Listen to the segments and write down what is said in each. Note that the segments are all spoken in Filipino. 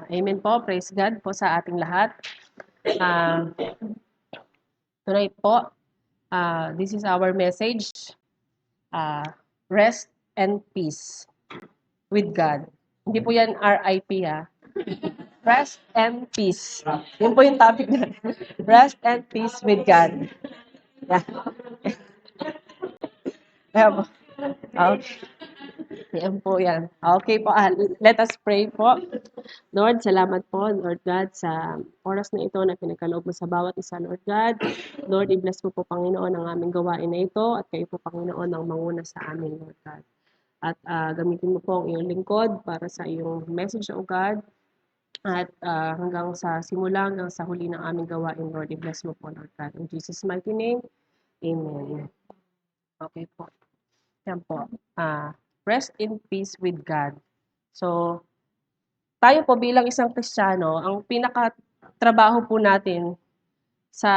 Amen po. Praise God po sa ating lahat. Ah, Tonight po, this is our message. Rest and peace with God. Hindi po yan RIP ha. Rest and peace. Yun po yung topic natin. Rest and peace with God. Yeah. Yeah po. Okay. Yan po yan. Okay po. Let us pray po. Lord, salamat po, Lord God, sa oras na ito na pinagkaloob mo sa bawat isa, Lord God. Lord, i-bless mo po, Panginoon, ang aming gawain na ito at kayo po, Panginoon, ang manguna sa amin, Lord God. At gamitin mo po ang iyong lingkod para sa iyong message, O God. At hanggang sa simula, hanggang sa huli ng aming gawain, Lord, i-bless mo po, Lord God. In Jesus' mighty name, Amen. Okay po. Yan po. Rest in peace with God. So, tayo po bilang isang Kristiyano, ang pinakatrabaho po natin sa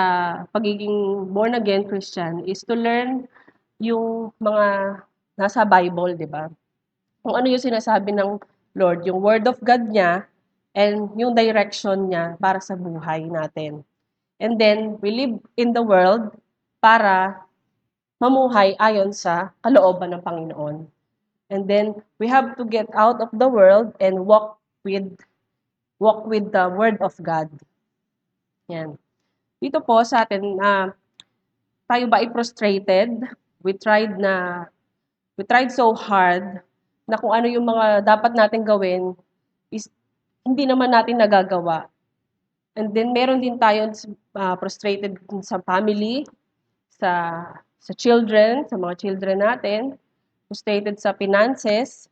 pagiging born again Christian is to learn yung mga nasa Bible, di ba? Kung ano yung sinasabi ng Lord, yung word of God niya and yung direction niya para sa buhay natin. And then, we live in the world para mamuhay ayon sa kalooban ng Panginoon. And then, we have to get out of the world and walk with the Word of God. Yan. Dito po sa atin, tayo ba ay frustrated? We tried so hard na kung ano yung mga dapat natin gawin is hindi naman natin nagagawa. And then meron din tayo frustrated sa family, sa children, sa mga children natin, frustrated sa finances.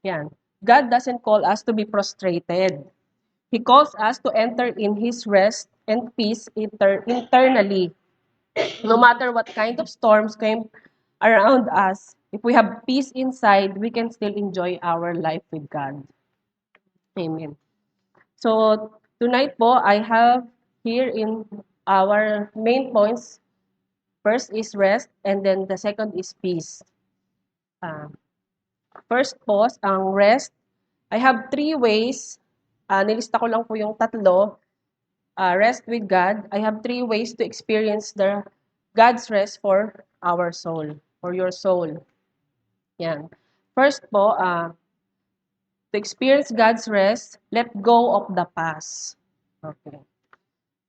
Yan. God doesn't call us to be frustrated. He calls us to enter in His rest and peace internally. No matter what kind of storms came around us, if we have peace inside, we can still enjoy our life with God. Amen. So, tonight po, I have here in our main points, first is rest, and then the second is peace. First po, ang rest, I have 3 ways. Nilista ko lang po yung tatlo. Rest with God. I have 3 ways to experience the God's rest for our soul, for your soul. Yan. First po, to experience God's rest, let go of the past. Okay.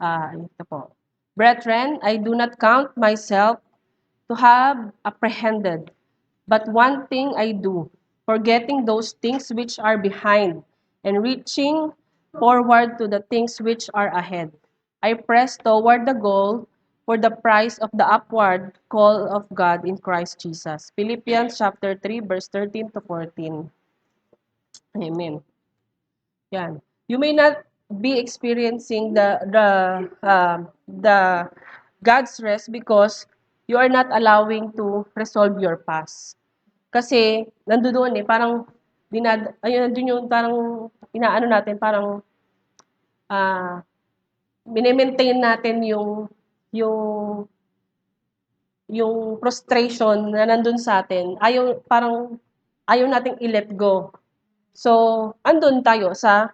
Ito po. Brethren, I do not count myself to have apprehended, but one thing I do, forgetting those things which are behind, and reaching forward to the things which are ahead. I press toward the goal for the prize of the upward call of God in Christ Jesus. Philippians chapter 3, verse 13 to 14. Amen. Yan. You may not be experiencing the God's rest because you are not allowing to resolve your past. Kasi nandoon parang ayun yung parang inaano natin parang mini-maintain natin yung yung frustration na nandun sa atin. Ayaw nating i-let go. So, andun tayo sa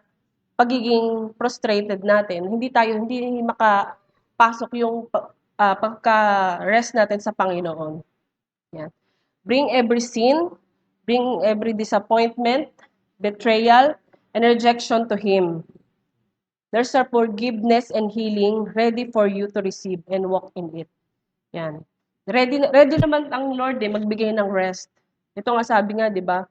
pagiging frustrated natin. Hindi makapasok yung pagka-rest natin sa Panginoon. Yan. Bring every sin, bring every disappointment, betrayal, and rejection to Him. There's a forgiveness and healing ready for you to receive and walk in it. Yan. Ready naman ang Lord magbigay ng rest. Ito nga sabi nga, 'di ba?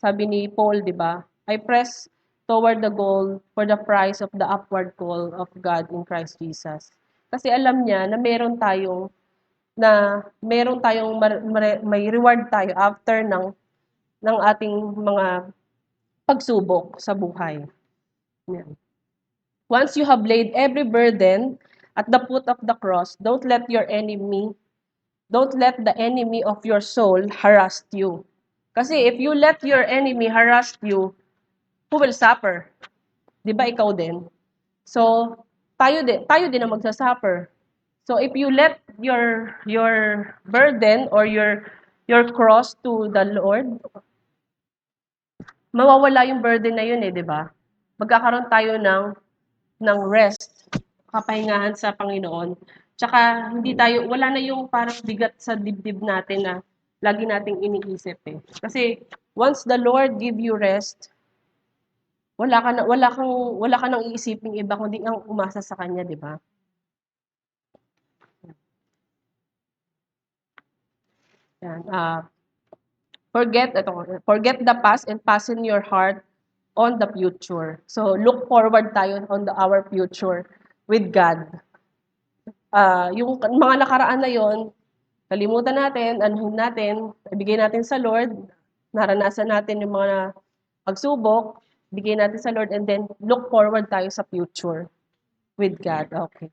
Sabi ni Paul, 'di ba? I press toward the goal for the prize of the upward call of God in Christ Jesus. Kasi alam niya na meron tayong may reward tayo after ng ating mga pagsubok sa buhay. Yan. Once you have laid every burden at the foot of the cross, don't let the enemy of your soul harass you. Kasi if you let your enemy harass you, who will suffer? 'Di ba ikaw din? So, tayo din ang magsasuffer. So if you let your burden or your cross to the Lord, mawawala yung burden na yun, 'di ba? Magkakaroon tayo ng rest, kapahingahan sa Panginoon. Tsaka hindi tayo wala na yung parang bigat sa dibdib natin na lagi nating iniisip, eh. Kasi once the Lord give you rest, wala ka nang iisiping iba kundi ang umasa sa kanya, 'di ba? Yan, forget the past and fasten your heart on the future. So, look forward tayo on our future with God. Yung mga nakaraan na yon, kalimutan natin, anuhin natin, ibigay natin sa Lord, naranasan natin yung mga pagsubok, bigay natin sa Lord, and then look forward tayo sa future with God. Okay.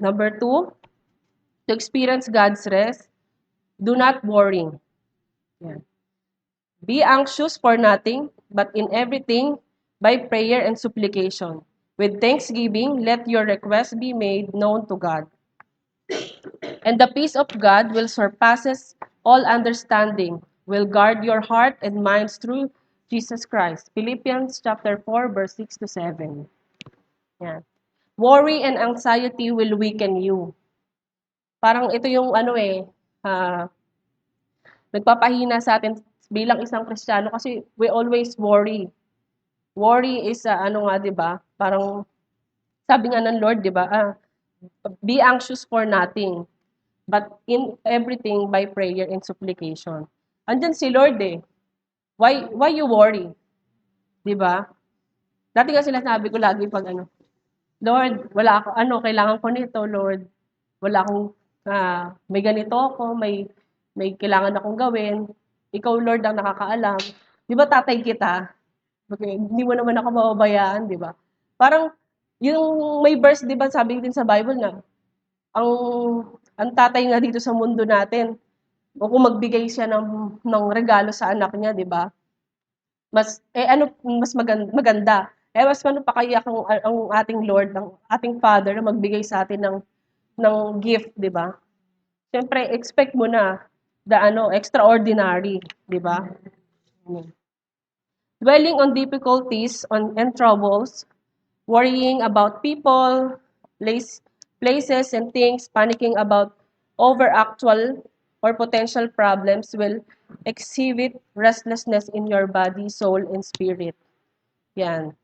Number 2, to experience God's rest, do not worry. Yan. Be anxious for nothing, but in everything, by prayer and supplication. With thanksgiving, let your requests be made known to God. And the peace of God will surpasses all understanding, will guard your heart and minds through Jesus Christ. Philippians chapter 4, verse 6 to 7. Yan. Worry and anxiety will weaken you. Parang ito yung nagpapahina sa atin bilang isang Kristiyano kasi we always worry. Worry is, 'di ba? Parang sabi nga ng Lord, 'di ba? Be anxious for nothing, but in everything by prayer and supplication. Andiyan si Lord eh. Why you worry? 'Di ba? Dati nga sinasabi ko lagi pag Lord, wala ako kailangan ko nito, Lord. Wala akong may ganito ako, may kailangan akong gawin. Ikaw, Lord, ang nakakaalam. 'Di ba tatay kita? Okay, hindi mo naman ako mababayaan, 'di ba? Parang yung may verse 'di ba sabi din sa Bible na ang ang tatay nga dito sa mundo natin o kung magbigay siya ng regalo sa anak niya, 'di ba? Mas maganda. Mas ano pa kaya kung ang ating Lord, ang ating Father na magbigay sa atin ng gift, 'di ba? Siyempre expect mo na the extraordinary, 'di ba? Dwelling on difficulties and troubles, worrying about people, places and things, panicking about over-actual or potential problems will exhibit restlessness in your body, soul, and spirit. Yan.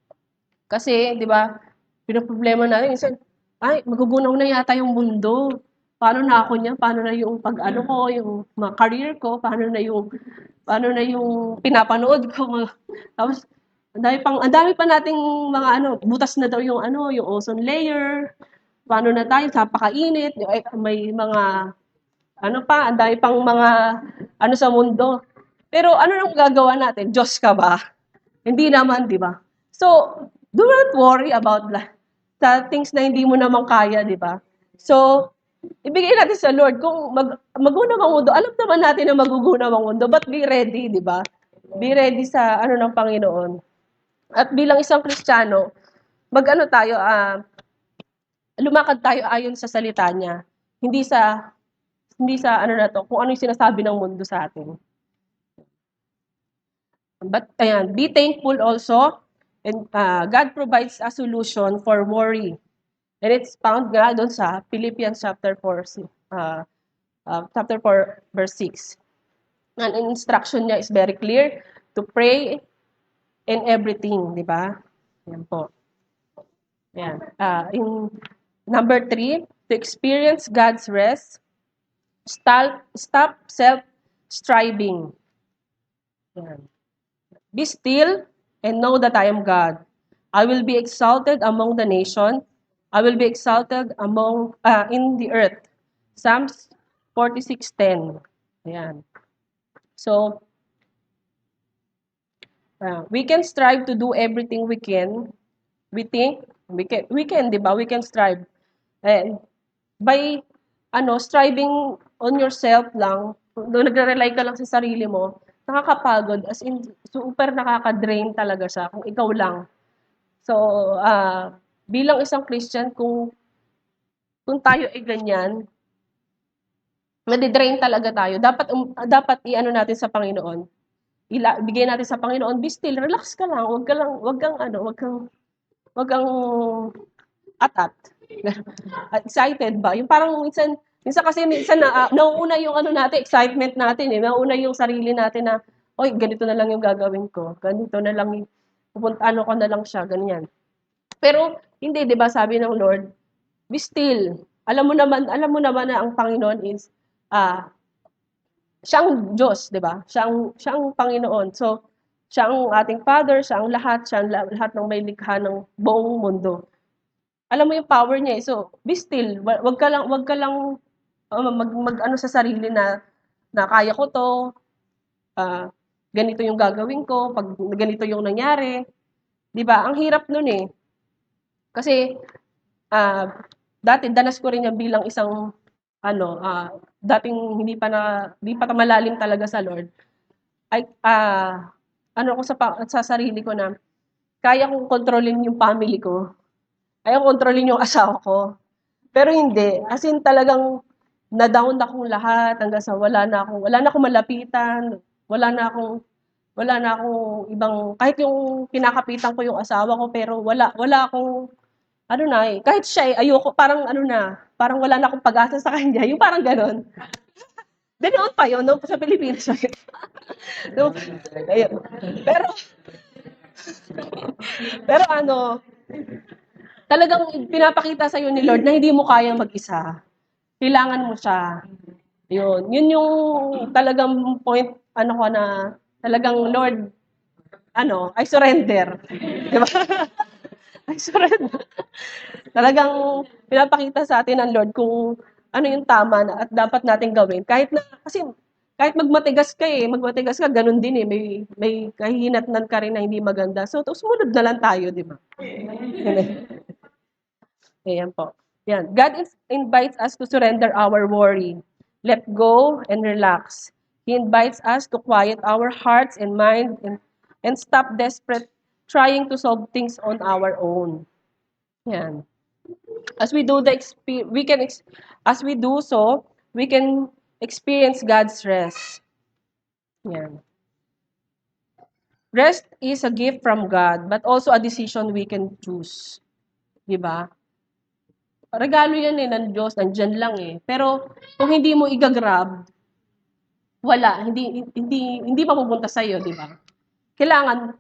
Kasi, di ba, pinoproblema natin, minsan, magugunaw na yata yung mundo. Paano na ako niya? Paano na yung pag-ano ko, yung mga career ko? Paano na yung pinapanood ko? Tapos, ang dami pa nating mga butas na daw yung yung ozone layer. Paano na tayo, napakainit, may mga ang dami pang mga sa mundo. Pero ano nang gagawa natin? Diyos ka ba? Hindi naman, di ba? So, do not worry about sa things na hindi mo naman kaya, di ba? So, ibigay natin sa Lord. Kung magunaw ang mundo, alam naman natin na magugunaw ang mundo, but be ready, di ba? Be ready sa ng Panginoon. At bilang isang Kristiyano, tayo, lumakad tayo ayon sa salita niya. Hindi sa kung ano yung sinasabi ng mundo sa atin. But ayan, be thankful also, and God provides a solution for worry. And it's found nga doon sa Philippians chapter 4, verse 6. And instruction niya is very clear to pray in everything, di ba? Yan po. Yan. In number 3, to experience God's rest, stop self-striving. Yan. Be still and know that I am God. I will be exalted among the nation. I will be exalted in the earth. Psalms 46:10. Ayan. So, we can strive to do everything we can. We think we can, 'di ba? We can strive. And by striving on yourself lang, doon nagre-rely ka lang sa sarili mo, nakakapagod, as in super nakaka-drain talaga siya kung ikaw lang. So, bilang isang Christian, kung tayo ay ganyan, nade-drain talaga tayo. Dapat natin sa Panginoon. bigay natin sa Panginoon, be still, relax ka lang, wag kang atat. Excited ba? Yung parang minsan kasi nauuna yung ano natin, excitement natin eh. Nauuna yung sarili natin na, oy, ganito na lang yung gagawin ko. Ganito na lang ano ko na lang siya, ganyan. Pero hindi, 'di ba, sabi ng Lord, be still. Alam mo naman na ang Panginoon is siyang Diyos, 'di ba? Siyang Panginoon. So, siya ang ating Father, siya ang lahat ng may likha ng buong mundo. Alam mo yung power niya eh. So, be still. Wag ka lang ano sa sarili na kaya ko 'to, ah, ganito yung gagawin ko pag ganito yung nangyari, 'di ba? Ang hirap nun eh. Kasi ah, dati danas ko rin yan bilang isang ano, dating hindi pa malalim talaga sa Lord. Ay ano ako sa sarili ko na kaya kong kontrolin yung family ko. Kaya kong kontrolin yung asawa ko. Pero hindi, as in talagang na-down akong lahat hanggang sa wala na akong malapitan, wala na akong ibang kahit yung kinakapitan ko yung asawa ko pero wala akong ano na eh, kahit siya eh, ayoko parang ano na, parang wala na akong pag-asa sa kanya, yung parang gano'n. Ganoon pa yun, no, sa Pilipinas. No, ayun. Pero, pero ano, talagang pinapakita sa'yo ni Lord na hindi mo kayang mag-isa. Kailangan mo siya. Yun yung talagang point, ano ko na, talagang Lord, ano, I surrender. Di ba? I surrender. Talagang pinapakita sa atin ng Lord kung ano yung tama na at dapat nating gawin. Kasi kahit magmatigas ka, ganun din eh. May kahihinatnan ka rin na hindi maganda. So, sumunod na lang tayo, di ba? Ayan po. Yan. God invites us to surrender our worry, let go, and relax. He invites us to quiet our hearts and mind and stop desperate trying to solve things on our own. Yan. As we do as we do so, we can experience God's rest. Yan. Rest is a gift from God, but also a decision we can choose. 'Di ba? Regalo yan eh ng Diyos, nandiyan lang eh. Pero kung hindi mo igagrab, wala, hindi mapupunta sa iyo, 'di ba? Kailangan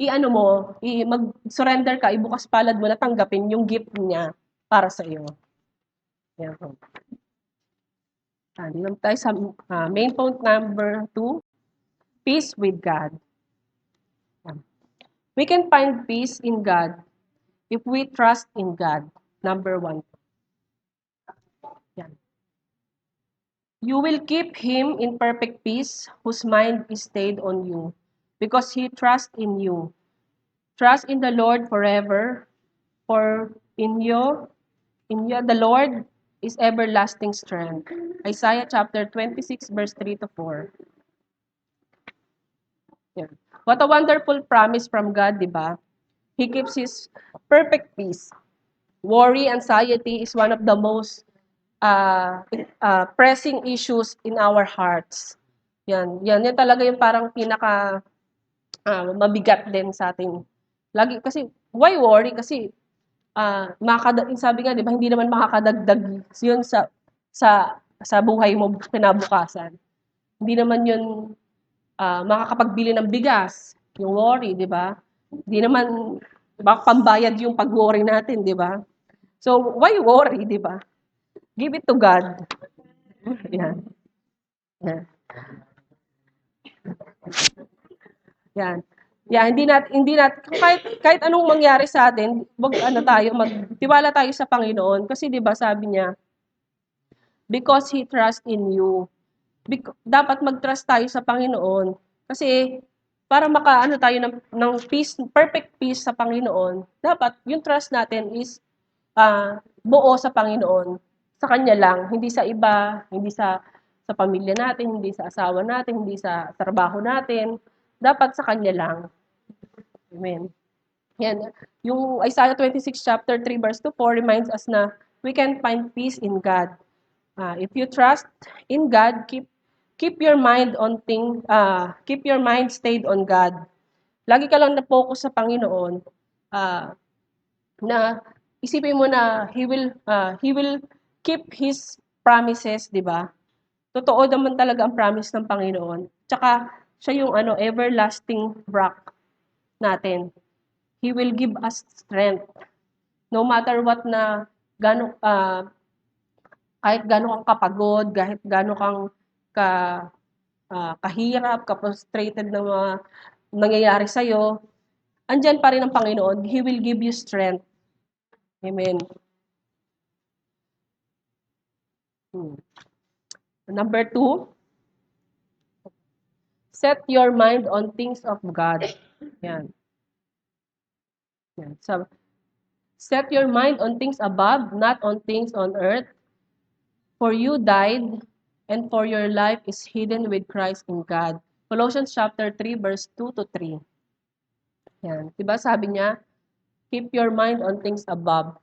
i-ano mo, mag-surrender ka, ibukas palad mo na tanggapin yung gift niya para sa iyo. Yan po. Dito tayo sa main point number 2, peace with God. We can find peace in God if we trust in God. Number 1. Yan. You will keep him in perfect peace whose mind is stayed on you because he trusts in you. Trust in the Lord forever, for in you the Lord is everlasting strength. Isaiah chapter 26 verse 3 to 4. Yeah. What a wonderful promise from God, di ba? He keeps his perfect peace. Worry, anxiety is one of the most pressing issues in our hearts. Yan talaga yung parang pinaka mabigat din sa atin. Lagi kasi why worry? Kasi sabi nga 'di ba hindi naman makakadagdag 'yun sa buhay mo kinabukasan. Hindi naman 'yun makakapagbili ng bigas, yung worry, 'di ba? Hindi naman 'di ba pambayad yung pag-worry natin, 'di ba? So why worry, 'di ba? Give it to God. Yan. Yan. Yan. Yan, hindi nat kahit anong mangyari sa atin, magtiwala tayo sa Panginoon kasi 'di ba sabi niya, because he trusts in you. Dapat mag-trust tayo sa Panginoon kasi para makaano tayo ng peace, perfect peace sa Panginoon, dapat yung trust natin is buo sa Panginoon. Sa Kanya lang, hindi sa iba, hindi sa pamilya natin, hindi sa asawa natin, hindi sa trabaho natin. Dapat sa Kanya lang. Amen. Yan. Yung Isaiah 26 chapter 3 verse 2 4 reminds us na we can find peace in God. If you trust in God, keep keep your mind stayed on God. Lagi ka lang na-focus sa Panginoon, na isipin mo na He will keep His promises, di ba? Totoo naman talaga ang promise ng Panginoon. Tsaka, siya yung everlasting rock natin. He will give us strength. No matter what na kahit gaano kang kapagod, kahit gaano kang ka, kahirap, ka-frustrated ng mga nangyayari sa'yo, andyan pa rin ang Panginoon. He will give you strength. Amen. Number 2, set your mind on things of God. Yan. So, set your mind on things above, not on things on earth. For you died, and for your life is hidden with Christ in God. Colossians chapter 3, verse 2 to 3. Yan. Diba sabi niya, keep your mind on things above.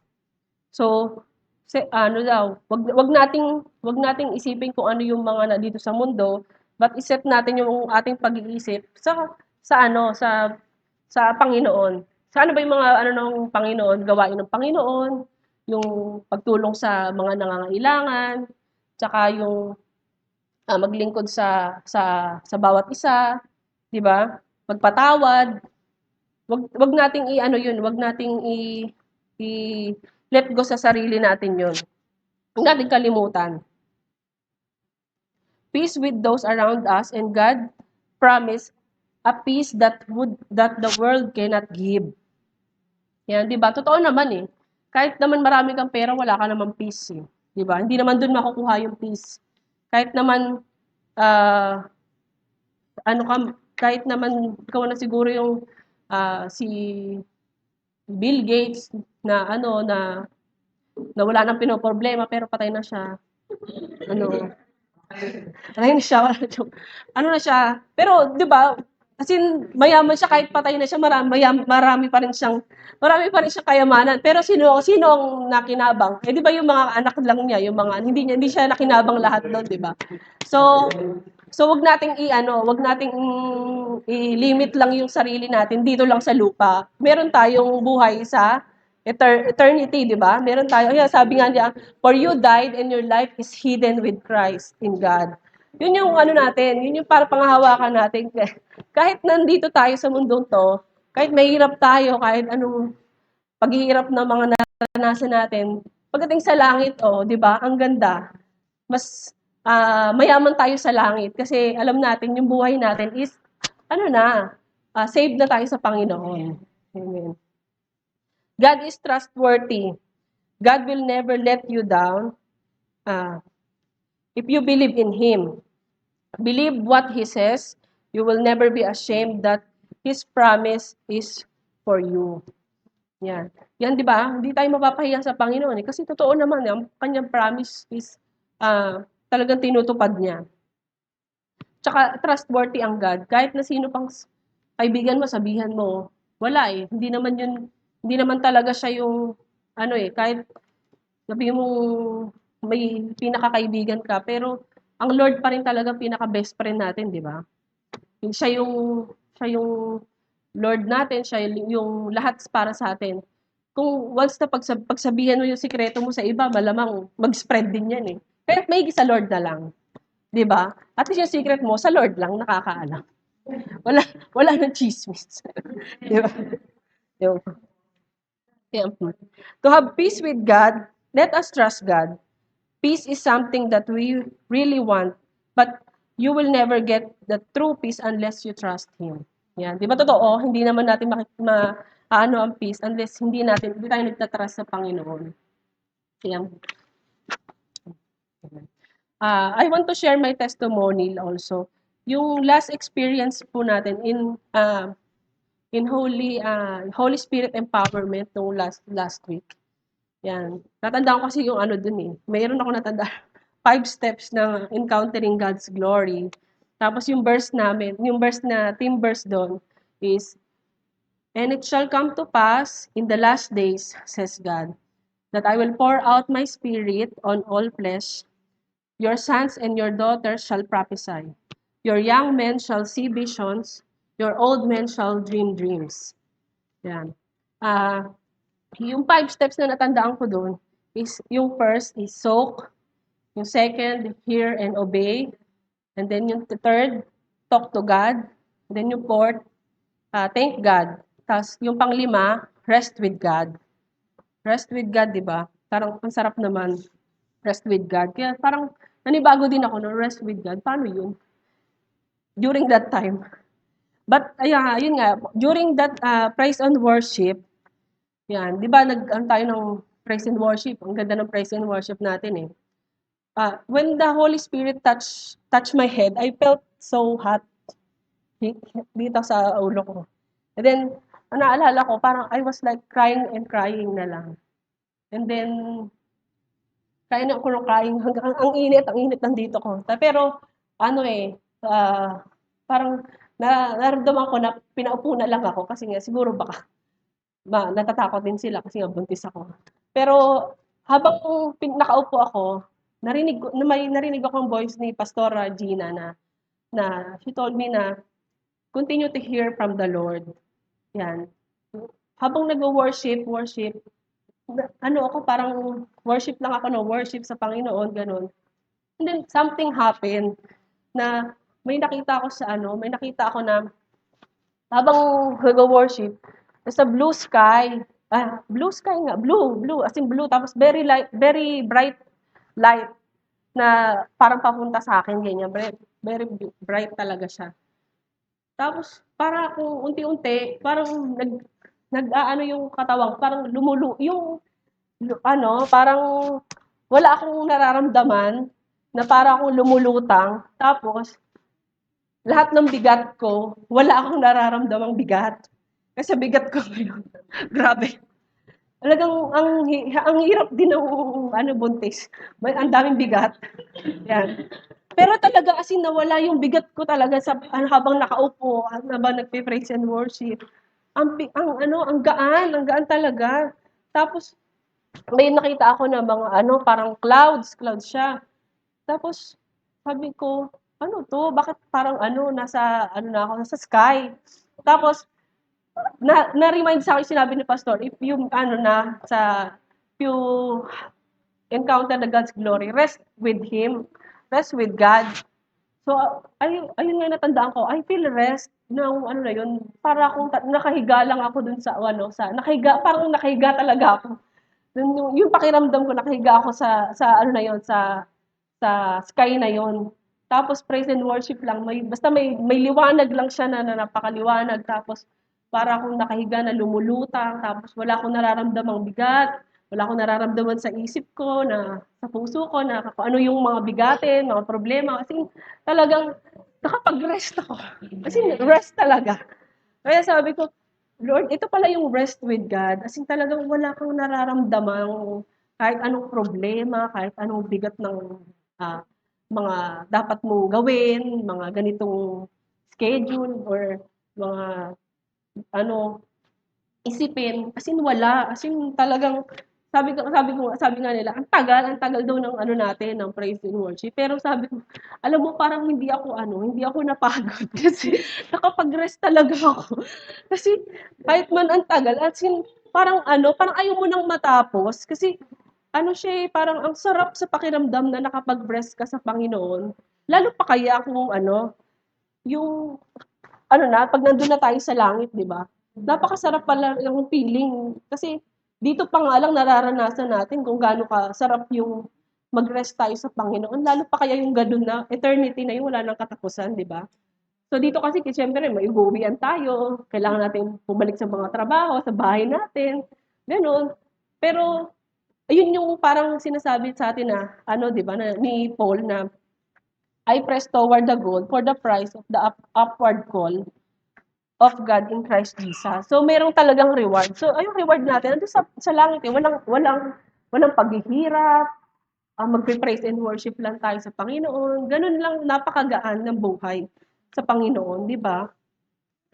So, wag nating isipin kung ano yung mga dito sa mundo, but iset natin yung ating pag-iisip sa Panginoon. Sa ano ba yung mga ng Panginoon, gawain ng Panginoon, yung pagtulong sa mga nangangailangan, tsaka yung maglingkod sa bawat isa, 'di ba? Magpatawad. Wag nating wag nating i let go sa sarili natin 'yon. Huwag nating kalimutan. Peace with those around us, and God promised a peace that the world cannot give. Yan, 'di ba? Totoo naman eh. Kahit naman marami kang pera, wala ka namang peace eh. 'Di ba? Hindi naman doon makukuha yung peace. Kahit naman kahit naman ikaw na siguro yung si Bill Gates na na wala nang pinoproblema pero patay na siya. Patay na siya. Na siya. Pero 'di ba? As in, mayaman siya kahit patay na siya, marami pa rin siyang kayamanan. Pero sino ang nakinabang? Eh 'di ba yung mga anak lang niya, yung mga hindi siya nakinabang lahat doon, 'di ba? So wag nating i-limit lang yung sarili natin dito lang sa lupa. Meron tayong buhay sa eternity, di ba? Meron tayo. Kaya sabi nga niya, for you died and your life is hidden with Christ in God. Yun yung natin, yun yung para panghahawakan natin. Kahit nandito tayo sa mundong to, kahit mahirap tayo, kahit anong paghihirap ng mga naranasan natin, pagdating sa langit, di ba? Ang ganda. Mas mayaman tayo sa langit kasi alam natin yung buhay natin is saved na tayo sa Panginoon. Amen. God is trustworthy. God will never let you down if you believe in Him. Believe what He says. You will never be ashamed that His promise is for you. Yan. Yan, di ba? Hindi tayo mapapahiya sa Panginoon eh. Kasi totoo naman, ang kanyang promise is talagang tinutupad niya. Tsaka trustworthy ang God. Kahit na sino pang kaibigan mo, sabihan mo, wala eh. Hindi naman talaga siya yung, kahit sabihin mo may pinakakaibigan ka, pero ang Lord pa rin talaga pinaka-best friend natin, di ba? Siya yung Lord natin, siya yung lahat para sa atin. Kung once na pagsabihan mo yung sikreto mo sa iba, malamang mag-spread din yan eh. Pero may sa Lord na lang. 'Di ba? At least yung secret mo sa Lord lang nakakaalam. Wala nang chismis. 'Di ba? To have peace with God, let us trust God. Peace is something that we really want, but you will never get the true peace unless you trust Him. Yan. Di ba totoo? Hindi naman natin ang peace unless hindi tayo nagtatrust sa Panginoon. Yan. I want to share my testimony also. Yung last experience po natin in Holy Spirit empowerment nung last week. Yan. Natandaan ko kasi yung dun eh. Mayroon ako natanda 5 steps na encountering God's glory. Tapos yung verse na team verse doon is, and it shall come to pass in the last days, says God, that I will pour out my spirit on all flesh. Your sons and your daughters shall prophesy. Your young men shall see visions. Your old men shall dream dreams. Yan. Ah, yung 5 steps na natandaan ko doon is yung first is soak, yung second, hear and obey, and then yung third, talk to God, and then yung fourth, thank God. Tapos yung panglima, rest with God. Rest with God, di ba? Parang ang sarap naman, rest with God. Kaya parang nanibago din ako no, rest with God. Paano yun? During that time. But, ayun nga, during that praise and worship, yan, di ba tayo ng praise and worship? Ang ganda ng praise and worship natin eh. When the Holy Spirit touched my head, I felt so hot dito sa ulo ko. And then, naalala ko, parang I was like crying and crying na lang. And then, crying ako ng crying hanggang ang init nandito ko. Pero, ano eh, parang naramdaman ko na pinaupo na lang ako kasi nga siguro baka natatakot din sila kasi nga buntis ako. Pero habang nakaupo ako, narinig ako ang voice ni Pastora Gina na she told me na continue to hear from the Lord. Yan. Habang nag-worship, ako parang worship lang ako, no? Worship sa Panginoon, ganun. And then something happened na may nakita ako na habang nag-worship, sa blue sky, blue, as in blue, tapos very bright light na parang papunta sa akin, ganyan, very bright talaga siya. Tapos, para akong unti-unti, parang nag-aano yung katawan, parang parang wala akong nararamdaman na para akong lumulutang. Tapos, lahat ng bigat ko, wala akong nararamdamang bigat. Kasi bigat ko ngayon. Grabe. Talagang ang hirap din ng buntis. Ang daming bigat. Yan. Pero talaga as in nawala yung bigat ko talaga sa habang nakaupo, habang nagpe-praise and worship. Ang gaan talaga. Tapos may nakita ako na mga parang clouds siya. Tapos sabi ko, ano to? Bakit parang nasa nasa sky? Tapos na-remind sa akin sinabi ni Pastor, if you encounter the God's glory, rest with Him, rest with God. So, ayun nga natandaan ko, I feel rest ng na yun, para akong nakahiga lang ako dun sa parang nakahiga talaga ako. Yung pakiramdam ko, nakahiga ako sa sa sky na yon. Tapos praise and worship lang, basta may liwanag lang siya na napakaliwanag, tapos para akong nakahiga na lumulutang, tapos wala akong nararamdamang bigat, wala akong nararamdaman sa isip ko, na sa puso ko, na kung ano yung mga bigatin, mga problema, kasi talagang nakapag-rest ako. Kasi rest talaga. Kaya sabi ko, Lord, ito pala yung rest with God. As in talagang wala kang nararamdamang kahit anong problema, kahit anong bigat ng mga dapat mong gawin, mga ganitong schedule or mga isipin. As in wala. As in talagang sabi nga nila, ang tagal daw ng natin, ng praise and worship. Pero sabi ko, alam mo, parang hindi ako napagod kasi nakapag-rest talaga ako. Kasi kahit man ang tagal, as in, parang ayaw mo nang matapos. Kasi siya parang ang sarap sa pakiramdam na nakapag-rest ka sa Panginoon. Lalo pa kaya kung yung pag nandun na tayo sa langit, di ba? Napakasarap pala yung feeling. Kasi dito pa nga lang nararanasan natin kung gaano kasarap yung mag-rest tayo sa Panginoon. Lalo pa kaya yung ganun na eternity na yung wala nang katapusan, di ba? So dito kasi siyempre may uuwian tayo, kailangan natin bumalik sa mga trabaho, sa bahay natin, gano'n. Pero ayun yung parang sinasabi sa atin na di ba, ni Paul na I press toward the goal for the prize of the upward call of God in Christ Jesus. So merong talagang reward. So yung reward natin nandun sa langit eh, walang paghihirap, magpe-praise and worship lang tayo sa Panginoon. Ganun lang, napakagaan ng buhay sa Panginoon, di ba?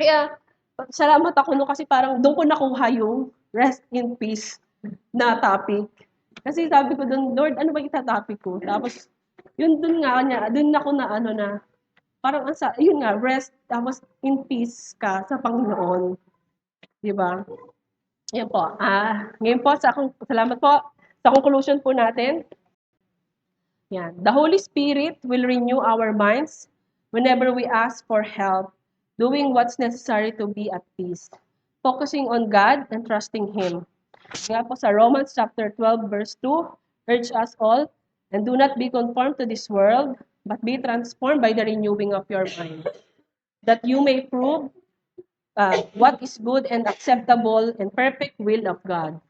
Kaya, salamat ako kasi parang doon ko nakuha yung rest in peace na topic. Kasi sabi ko doon, Lord, ano ba yung topic ko? Tapos, Yun dun nga niya, dun ako na ano na, parang yun nga, rest, tapos in peace ka sa Panginoon. Di ba? Yan po. Ngayon po, salamat po sa conclusion po natin. Yan. The Holy Spirit will renew our minds whenever we ask for help, doing what's necessary to be at peace, focusing on God and trusting Him. Nga po sa Romans chapter 12 verse 2, urge us all, and do not be conformed to this world, but be transformed by the renewing of your mind, that you may prove what is good and acceptable and perfect will of God.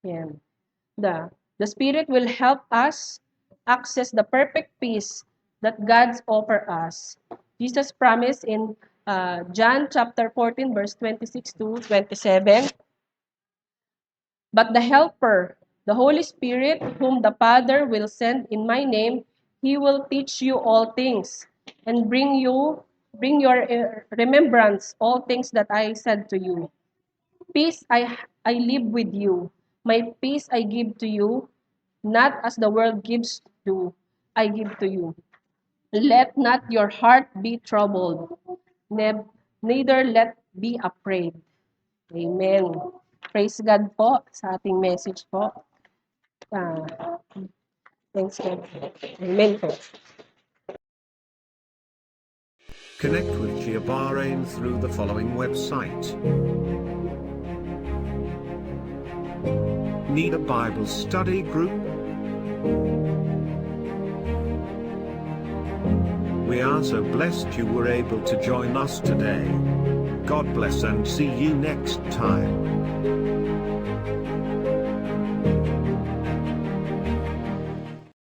Yan. The Spirit will help us access the perfect peace that God's offer us. Jesus promised in John chapter 14 verse 26 to 27. But the Helper, the Holy Spirit, whom the Father will send in my name, He will teach you all things and bring your remembrance all things that I said to you. Peace I live with you. My peace I give to you, not as the world gives to, I give to you. Let not your heart be troubled, neither let be afraid. Amen. Praise God po sa ating message po. Thanks God. Amen po. Connect with Gia Bahrain through the following website. Need a Bible study group? We are so blessed you were able to join us today. God bless and see you next time.